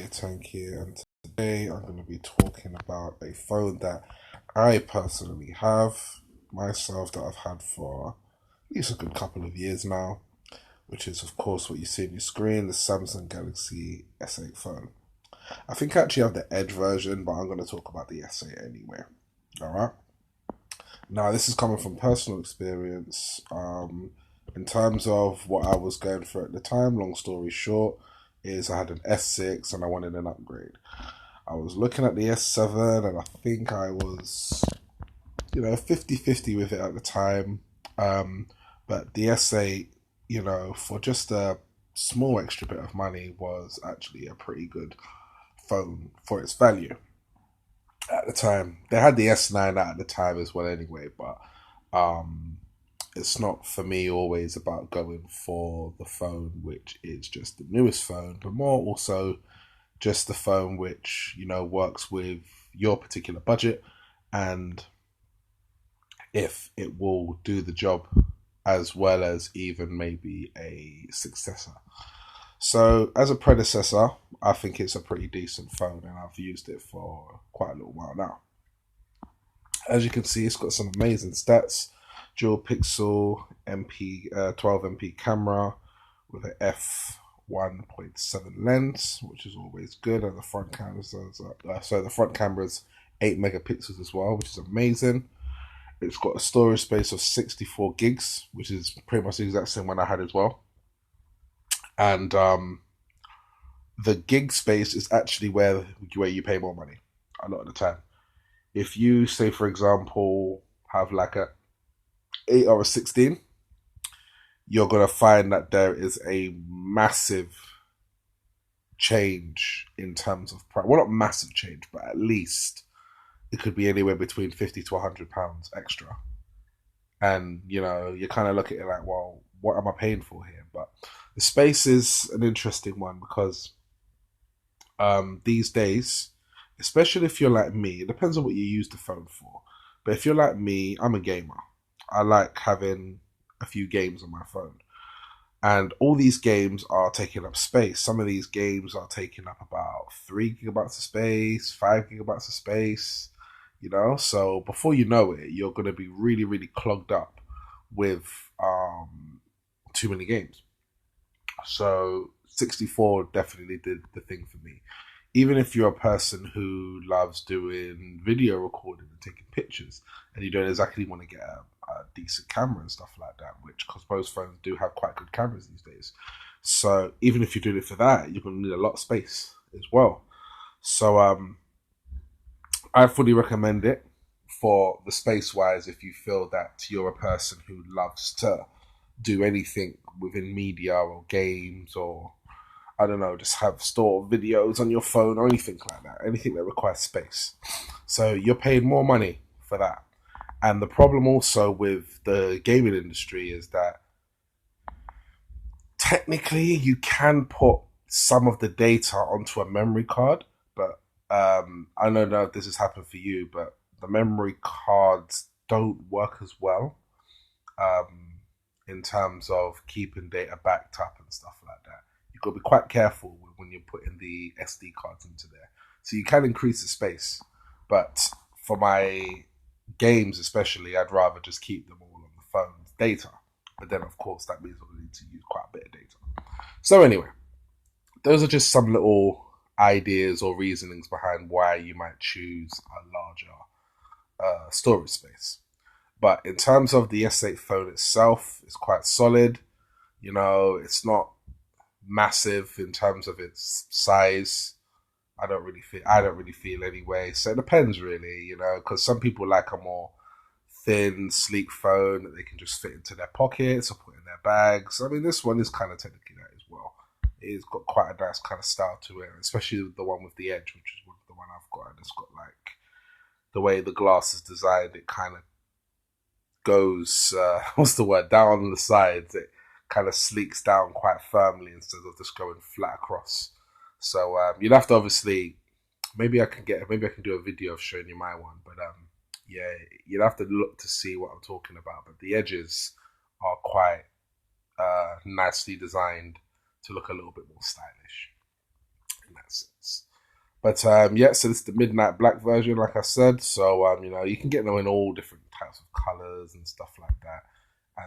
here, Tank and today I'm going to be talking about a phone that I personally have myself that I've had for at least a good couple of years now, which is, of course, what you see on your screen, the Samsung Galaxy S8 phone. I think I actually have the Edge version, but I'm going to talk about the S8 anyway. All right. Now, this is coming from personal experience. In terms of what I was going for at the time, long story short, is I had an S6 and I wanted an upgrade. I was looking at the S7 and I think I was, 50-50 with it at the time. But the S8, for just a small extra bit of money was actually a pretty good phone for its value at the time. They had the S9 out at the time as well anyway, but um, it's not for me always about going for the phone which is just the newest phone, but more also just the phone which, works with your particular budget and if it will do the job as well as even maybe a successor. So, as a predecessor, I think it's a pretty decent phone and I've used it for quite a little while now. As you can see, it's got some amazing stats. Dual pixel MP 12 MP camera with an f1.7 lens, which is always good, and the front camera the front camera's 8 megapixels as well, which is amazing. It's got a storage space of 64 gigs, which is pretty much the exact same one I had as well. And the gig space is actually where you pay more money a lot of the time. If you say, for example, have like a 8 or a 16, you're gonna find that there is a massive change in terms of price. Well, not massive change, but at least it could be anywhere between £50 to £100 extra. And you kind of look at it like, well, what am I paying for here? But the space is an interesting one because these days, especially if you're like me, it depends on what you use the phone for. But if you're like me, I'm a gamer. I like having a few games on my phone. And all these games are taking up space. Some of these games are taking up about 3 gigabytes of space, 5 gigabytes of space, So before you know it, you're going to be really, really clogged up with too many games. So 64 definitely did the thing for me. Even if you're a person who loves doing video recording and taking pictures, and you don't exactly want to get a decent camera and stuff like that, which because most phones do have quite good cameras these days. So even if you're doing it for that, you're going to need a lot of space as well. So I fully recommend it for the space wise if you feel that you're a person who loves to do anything within media or games or I don't know, just have store videos on your phone or anything like that, anything that requires space. So you're paying more money for that. And the problem also with the gaming industry is that technically you can put some of the data onto a memory card, but I don't know if this has happened for you, but the memory cards don't work as well in terms of keeping data backed up and stuff like that. You've got to be quite careful when you're putting the SD cards into there. So you can increase the space, but for my games especially, I'd rather just keep them all on the phone's data. But then, of course, that means we're going to use quite a bit of data. So anyway, those are just some little ideas or reasonings behind why you might choose a larger storage space. But in terms of the S8 phone itself, it's quite solid. It's not massive in terms of its size. I don't really feel anyway. So it depends really, because some people like a more thin, sleek phone that they can just fit into their pockets or put in their bags. I mean, this one is kind of technically that as well. It's got quite a nice kind of style to it, especially the one with the Edge, which is the one I've got. And it's got like the way the glass is designed. It kind of goes, what's the word, down on the sides. It kind of sleeks down quite firmly instead of just going flat across. So you'd have to obviously, maybe I can do a video of showing you my one, but yeah, you'd have to look to see what I'm talking about. But the edges are quite nicely designed to look a little bit more stylish in that sense. But yeah, so this is the midnight black version, like I said. So you can get them in all different types of colors and stuff like that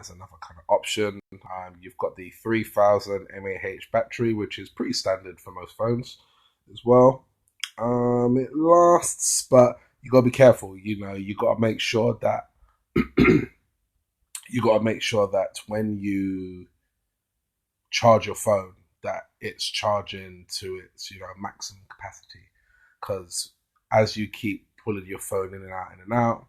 as another kind of option. You've got the 3000 mAh battery, which is pretty standard for most phones as well. It lasts, but you gotta be careful. You gotta make sure that when you charge your phone, that it's charging to its maximum capacity, because as you keep pulling your phone in and out,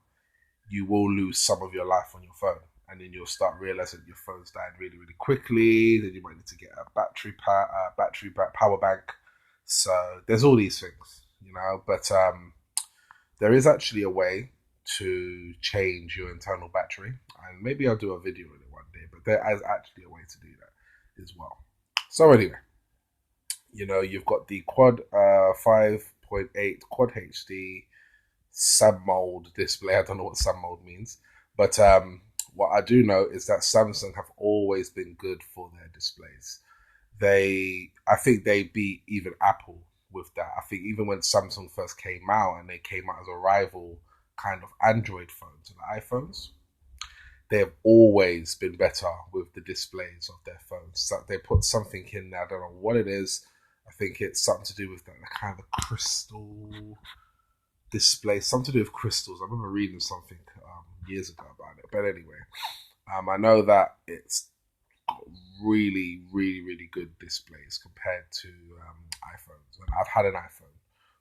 you will lose some of your life on your phone, and then you'll start realizing your phone's died really, really quickly. Then you might need to get a power bank. So there's all these things, but there is actually a way to change your internal battery, and maybe I'll do a video on it one day. But there is actually a way to do that as well. So anyway, you've got the quad 5.8 quad HD sun mode display. I don't know what sun mode means, but what I do know is that Samsung have always been good for their displays. I think they beat even Apple with that. I think even when Samsung first came out, and they came out as a rival kind of Android phone to the iPhones, they have always been better with the displays of their phones. So they put something in there, I don't know what it is. I think it's something to do with the kind of crystal display, something to do with crystals. I remember reading something years ago about it. But anyway, I know that it's got really, really, really good displays compared to iPhones. And I've had an iPhone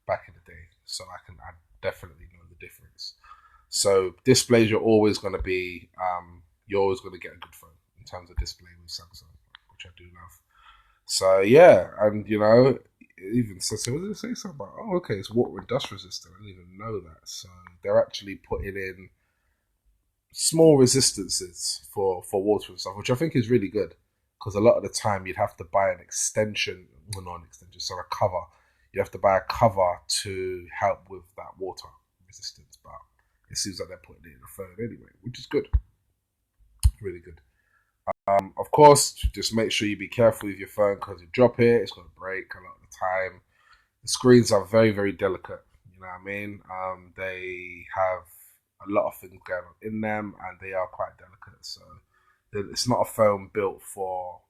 back in the day, so I definitely know the difference. So displays, you're always going to get a good phone in terms of display with Samsung, which I do love. So yeah, and it even says, so what did it say something about? Oh, okay, it's water and dust resistant. I didn't even know that. So they're actually putting in small resistances for water and stuff, which I think is really good, because a lot of the time you'd have to buy an extension, well, not an extension, so a cover. You have to buy a cover to help with that water resistance, but it seems like they're putting it in the phone anyway, which is good. Really good. Of course, just make sure you be careful with your phone, because you drop it, it's going to break a lot of the time. The screens are very, very delicate. You know what I mean? They have a lot of things going on in them, and they are quite delicate. So it's not a phone built for,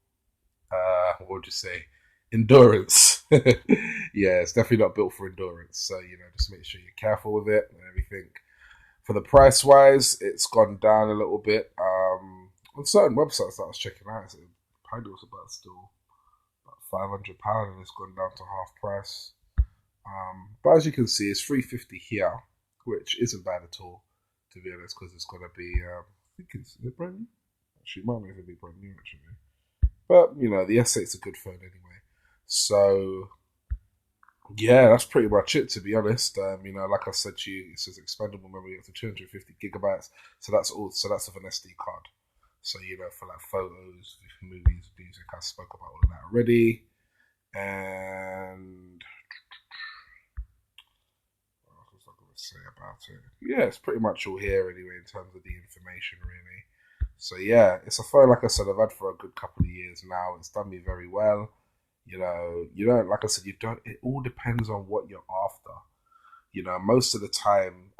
what would you say, endurance. Yeah, it's definitely not built for endurance. So, just make sure you're careful with it and everything. For the price wise, it's gone down a little bit. On certain websites that I was checking out, apparently it was about £500, and it's gone down to half price. But as you can see, it's $350 here, which isn't bad at all, to be honest, because it's going to be, I think is it brand new? Actually, it might not even be brand new, actually. But, the S8's a good phone anyway. So, yeah, that's pretty much it, to be honest. Like I said to you, it says expandable memory up to 250 gigabytes. So that's of an SD card. So, for like photos, movies, music, I spoke about all of that already. And what was I going to say about it? Yeah, it's pretty much all here anyway in terms of the information, really. So yeah, it's a phone, like I said, I've had for a good couple of years now. It's done me very well. You don't, like I said, it all depends on what you're after. Most of the time,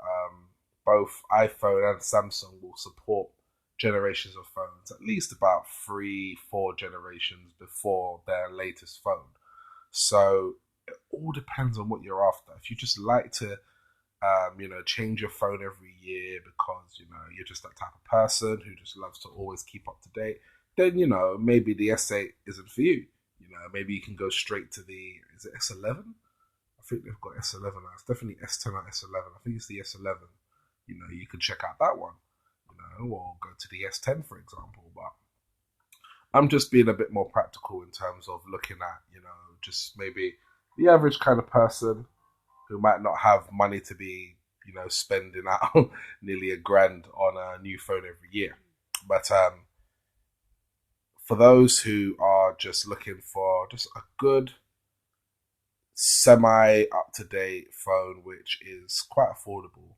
both iPhone and Samsung will support generations of phones, at least about 3-4 generations before their latest phone. So it all depends on what you're after. If you just like to change your phone every year because, you're just that type of person who just loves to always keep up to date, then, maybe the S8 isn't for you. Maybe you can go straight to is it S11? I think they've got S11 now. It's definitely S10 or S11. I think it's the S11. You could check out that one, or go to the S10, for example. But I'm just being a bit more practical in terms of looking at, just maybe the average kind of person who might not have money to be, spending out nearly £1,000 on a new phone every year. But for those who are just looking for just a good semi up to date phone, which is quite affordable,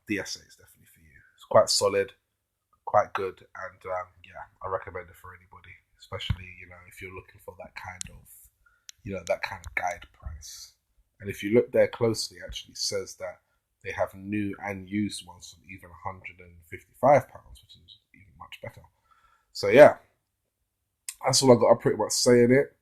the S8 is definitely for you. It's quite solid, quite good, and yeah, I recommend it for anybody, especially if you're looking for that kind of that kind of guide price. And if you look there closely, it actually says that they have new and used ones for even £155, which is even much better. So yeah, that's all I got to pretty much say in it.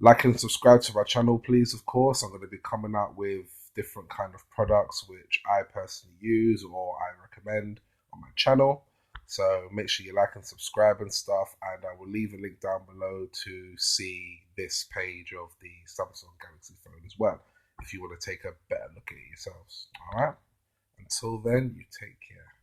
Like and subscribe to my channel, please. Of course, I'm going to be coming out with different kind of products which I personally use or I recommend on my channel. So make sure you like and subscribe and stuff, and I will leave a link down below to see this page of the Samsung Galaxy phone as well, if you want to take a better look at it yourselves. All right. Until then, you take care.